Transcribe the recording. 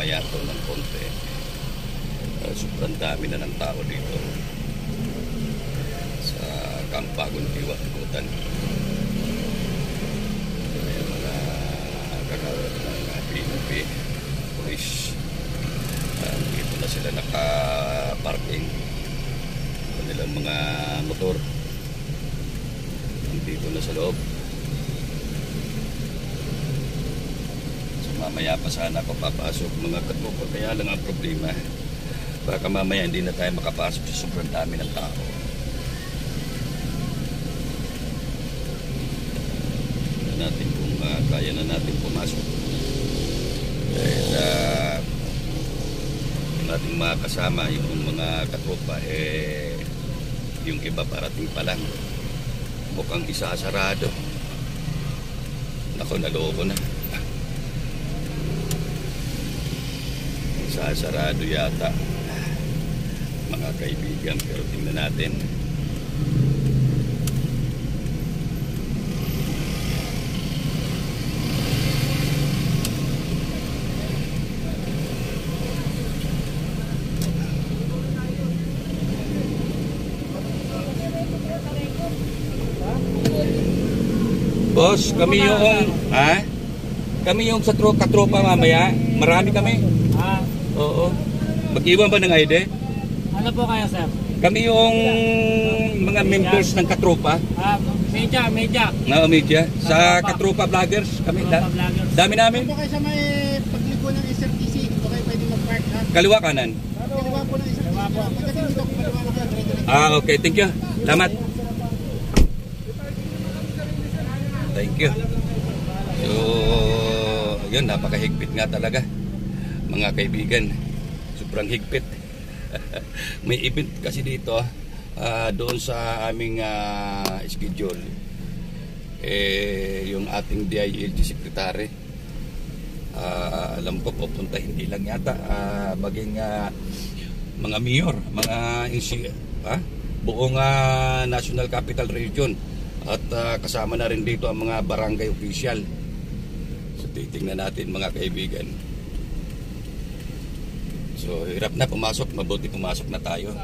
mamaya to ng konti. Sobrang dami na ng tao dito sa Kampagon Diwat Kutan. May mga kakawat ng PNP, police. Dito na sila naka-parking. Kanilang mga motor dito na sa loob. So mamaya pa sana ako papasok mga katupo, kaya lang ang problema, baka mamaya hindi na tayo makapasok sa sobrang dami ng tao. Natin kung kaya na natin pumasok dahil yung ating mga kasama, yung mga katropa, yung iba parating pa lang, mukhang isasarado. Naku, naloko na. Isasarado yata mga kaibigan, pero tingnan natin. Boss, kami yung kami yung sa katropa mamaya. Marami kami. Oo. Mag-iwan ba ng ID? Ano po kayo, sir? Kami yung mga members ng katropa. Media. Media. Sa katropa vloggers. Kami. Dami namin. Ito kayo sa may pagligo ng SRTC. Ito kayo pwede mag-park, ha? Kaliwa kanan. Kaliwa po ng SRTC. Pagdating dito, kaliwa mo kayo. Okay. Thank you. Salamat. Thank you. So, yun, napakahigpit nga talaga, mga kaibigan. Sobrang higpit. May event kasi dito, doon sa aming schedule. Yung ating DILG secretary, alam ko pupunta, hindi lang yata, maging mga mayor, mga buong National Capital Region. At kasama na rin dito ang mga barangay official. So titingnan natin mga kaibigan. So hirap na pumasok, mabuti pumasok na tayo.